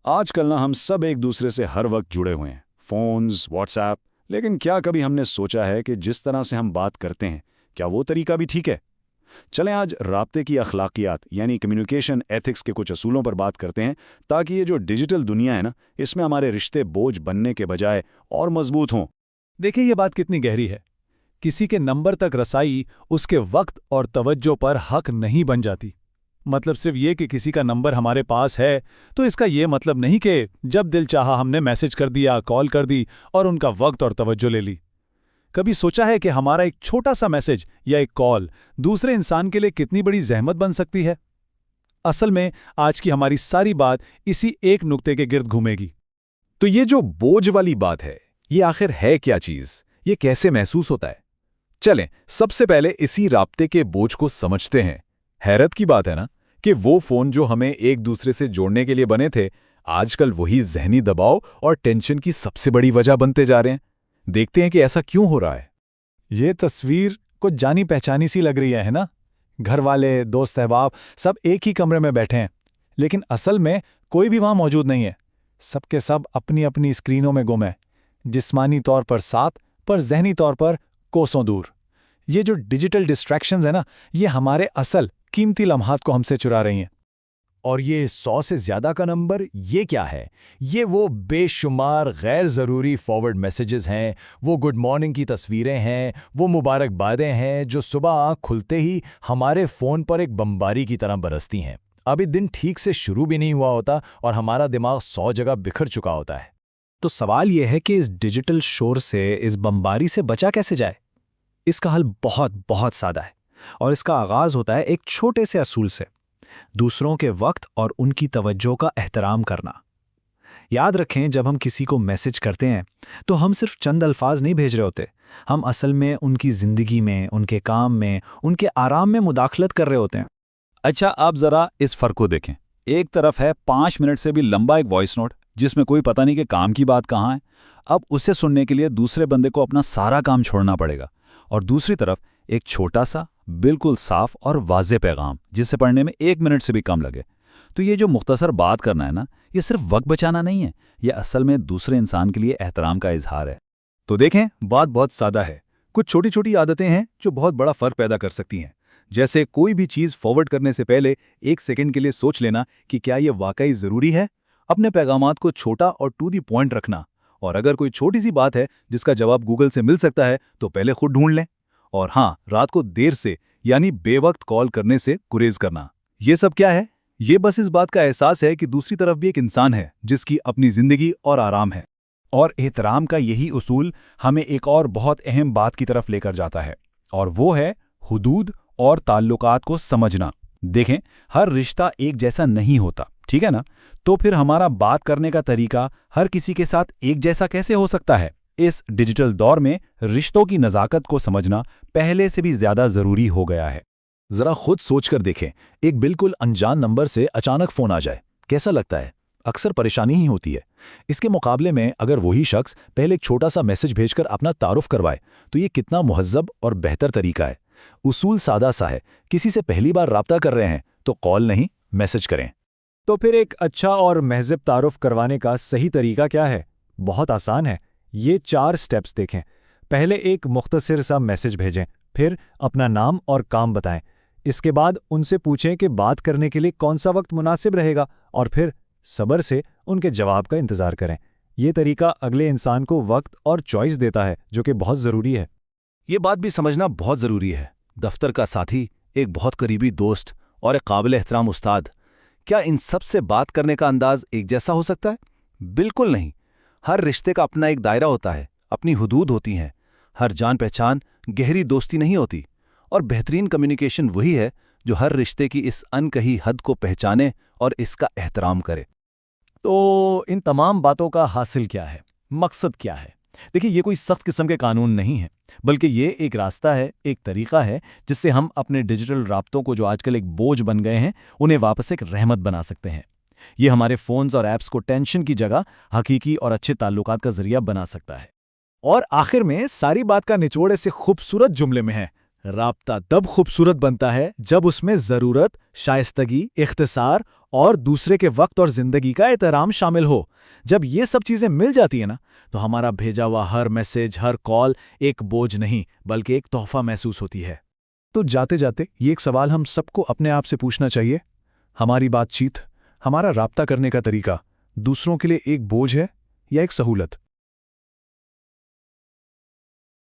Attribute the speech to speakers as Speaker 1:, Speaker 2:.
Speaker 1: آج کل ہم سب ایک دوسرے سے ہر وقت جڑے ہوئے ہیں، فونز، واٹس ایپ، لیکن کیا کبھی ہم نے سوچا ہے کہ جس طرح سے ہم بات کرتے ہیں کیا وہ طریقہ بھی ٹھیک ہے؟ چلیں آج رابطے کی اخلاقیات یعنی کمیونیکیشن ایتھکس کے کچھ اصولوں پر بات کرتے ہیں تاکہ یہ جو ڈیجیٹل دنیا ہے نا، اس میں ہمارے رشتے بوجھ بننے کے بجائے اور مضبوط ہوں۔
Speaker 2: دیکھیں یہ بات کتنی گہری ہے۔ کسی کے نمبر تک رسائی اس کے وقت اور توجہ پر حق نہیں بن جاتی۔ مطلب صرف یہ کہ کسی کا نمبر ہمارے پاس ہے تو اس کا یہ مطلب نہیں کہ جب دل چاہا ہم نے میسج کر دیا، کال کر دی اور ان کا وقت اور توجہ لے لی۔ کبھی سوچا ہے کہ ہمارا ایک چھوٹا سا میسج یا ایک کال دوسرے انسان کے لیے کتنی بڑی زحمت بن سکتی ہے؟ اصل میں آج کی ہماری ساری بات اسی ایک نقطے کے گرد گھومے گی۔
Speaker 3: تو یہ جو بوجھ والی بات ہے، یہ آخر ہے کیا چیز؟ یہ کیسے محسوس ہوتا ہے؟ چلیں سب سے پہلے اسی رابطے کے بوجھ کو سمجھتے ہیں۔ حیرت کی بات ہے نا کہ وہ فون جو ہمیں ایک دوسرے سے جوڑنے کے لیے بنے تھے، آج کل وہی ذہنی دباؤ اور ٹینشن کی سب سے بڑی وجہ بنتے جا رہے ہیں۔ دیکھتے ہیں کہ ایسا کیوں ہو رہا ہے۔
Speaker 2: یہ تصویر کچھ جانی پہچانی سی لگ رہی ہے نا؟ گھر والے، دوست احباب سب ایک ہی کمرے میں بیٹھے ہیں، لیکن اصل میں کوئی بھی وہاں موجود نہیں ہے۔ سب کے سب اپنی اپنی اسکرینوں میں گم ہیں، جسمانی طور پر ساتھ پر ذہنی طور پر کوسوں دور۔ یہ جو ڈیجیٹل ڈسٹریکشنز ہیں نا، یہ ہمارے اصل قیمتی لمحات کو ہم سے چرا رہی ہیں۔
Speaker 4: اور یہ 100 سے زیادہ کا نمبر یہ کیا ہے؟ یہ وہ بے شمار غیر ضروری فارورڈ میسیجز ہیں، وہ گڈ مارننگ کی تصویریں ہیں، وہ مبارکبادیں ہیں جو صبح آنکھ کھلتے ہی ہمارے فون پر ایک بمباری کی طرح برستی ہیں۔ ابھی دن ٹھیک سے شروع بھی نہیں ہوا ہوتا اور ہمارا دماغ 100 جگہ بکھر چکا ہوتا ہے۔
Speaker 2: تو سوال یہ ہے کہ اس ڈیجیٹل شور سے، اس بمباری سے بچا کیسے جائے؟ اس کا حل بہت سادہ ہے، اور اس کا آغاز ہوتا ہے ایک چھوٹے سے اصول سے: دوسروں کے وقت اور ان کی توجہ کا احترام کرنا۔ یاد رکھیں، جب ہم کسی کو میسج کرتے ہیں تو ہم صرف چند الفاظ نہیں بھیج رہے ہوتے، ہم اصل میں ان کی زندگی میں، ان کے کام میں، ان کے آرام میں مداخلت کر رہے ہوتے ہیں۔
Speaker 1: اچھا آپ ذرا اس فرق کو دیکھیں۔ ایک طرف ہے 5 منٹ سے بھی لمبا ایک وائس نوٹ جس میں کوئی پتہ نہیں کہ کام کی بات کہاں ہے، اب اسے سننے کے لیے دوسرے بندے کو اپنا سارا کام چھوڑنا پڑے گا، اور دوسری طرف ایک چھوٹا سا بالکل صاف اور واضح پیغام جسے پڑھنے میں 1 منٹ سے بھی کم لگے۔ تو یہ جو مختصر بات کرنا ہے نا، یہ صرف وقت بچانا نہیں ہے، یہ اصل میں دوسرے انسان کے لیے احترام کا اظہار ہے۔
Speaker 5: تو دیکھیں، بات بہت سادہ ہے۔ کچھ چھوٹی چھوٹی عادتیں ہیں جو بہت بڑا فرق پیدا کر سکتی ہیں، جیسے کوئی بھی چیز فارورڈ کرنے سے پہلے 1 سیکنڈ کے لیے سوچ لینا کہ کیا یہ واقعی ضروری ہے، اپنے پیغامات کو چھوٹا اور ٹو دی پوائنٹ رکھنا، اور اگر کوئی چھوٹی سی بات ہے جس کا جواب گوگل سے مل سکتا ہے تو پہلے خود ڈھونڈ لیں، اور ہاں، رات کو دیر سے یعنی بے وقت کال کرنے سے گریز کرنا۔ یہ سب کیا ہے؟ یہ بس اس بات کا احساس ہے کہ دوسری طرف بھی ایک انسان ہے جس کی اپنی زندگی اور آرام ہے۔
Speaker 1: اور احترام کا یہی اصول ہمیں ایک اور بہت اہم بات کی طرف لے کر جاتا ہے، اور وہ ہے حدود اور تعلقات کو سمجھنا۔ دیکھیں، ہر رشتہ ایک جیسا نہیں ہوتا، ٹھیک ہے نا؟ تو پھر ہمارا بات کرنے کا طریقہ ہر کسی کے ساتھ ایک جیسا کیسے ہو سکتا ہے؟ اس ڈیجیٹل دور میں رشتوں کی نزاکت کو سمجھنا پہلے سے بھی زیادہ ضروری ہو گیا ہے۔
Speaker 5: ذرا خود سوچ کر دیکھیں، ایک بالکل انجان نمبر سے اچانک فون آ جائے، کیسا لگتا ہے؟ اکثر پریشانی ہی ہوتی ہے۔ اس کے مقابلے میں اگر وہی شخص پہلے ایک چھوٹا سا میسج بھیج کر اپنا تعارف کروائے تو یہ کتنا مہذب اور بہتر طریقہ ہے۔ اصول سادہ سا ہے، کسی سے پہلی بار رابطہ کر رہے ہیں تو کال نہیں، میسج کریں۔
Speaker 2: تو پھر ایک اچھا اور مہذب تعارف کروانے کا صحیح طریقہ کیا ہے؟ بہت آسان ہے۔ یہ 4 سٹیپس دیکھیں۔ پہلے ایک مختصر سا میسج بھیجیں، پھر اپنا نام اور کام بتائیں۔ اس کے بعد ان سے پوچھیں کہ بات کرنے کے لیے کون سا وقت مناسب رہے گا، اور پھر صبر سے ان کے جواب کا انتظار کریں۔ یہ طریقہ اگلے انسان کو وقت اور چوائس دیتا ہے، جو کہ بہت ضروری ہے۔
Speaker 4: یہ بات بھی سمجھنا بہت ضروری ہے۔ دفتر کا ساتھی، ایک بہت قریبی دوست اور ایک قابل احترام استاد، کیا ان سب سے بات کرنے کا انداز ایک جیسا ہو سکتا ہے؟ بالکل نہیں۔ ہر رشتے کا اپنا ایک دائرہ ہوتا ہے، اپنی حدود ہوتی ہیں۔ ہر جان پہچان گہری دوستی نہیں ہوتی، اور بہترین کمیونیکیشن وہی ہے جو ہر رشتے کی اس انکہی حد کو پہچانے اور اس کا احترام کرے۔
Speaker 2: تو ان تمام باتوں کا حاصل کیا ہے؟ مقصد کیا ہے؟ دیکھیں، یہ کوئی سخت قسم کے قانون نہیں ہے، بلکہ یہ ایک راستہ ہے، ایک طریقہ ہے جس سے ہم اپنے ڈیجیٹل رابطوں کو جو آج کل ایک بوجھ بن گئے ہیں، انہیں واپس ایک رحمت بنا سکتے ہیں۔ یہ ہمارے فونز اور ایپس کو ٹینشن کی جگہ حقیقی اور اچھے تعلقات کا ذریعہ بنا سکتا ہے۔ اور آخر میں ساری بات کا نچوڑ اسے خوبصورت جملے میں ہے:
Speaker 3: رابطہ تب خوبصورت بنتا ہے جب اس میں ضرورت، شائستگی، اختصار اور دوسرے کے وقت اور زندگی کا احترام شامل ہو۔ جب یہ سب چیزیں مل جاتی ہیں نا، تو ہمارا بھیجا ہوا ہر میسج، ہر کال ایک بوجھ نہیں بلکہ ایک تحفہ محسوس ہوتی ہے۔
Speaker 2: تو جاتے جاتے یہ ایک سوال ہم سب کو اپنے آپ سے پوچھنا چاہیے، ہماری بات چیت، ہمارا رابطہ کرنے کا طریقہ دوسروں کے لیے ایک بوجھ ہے یا ایک سہولت؟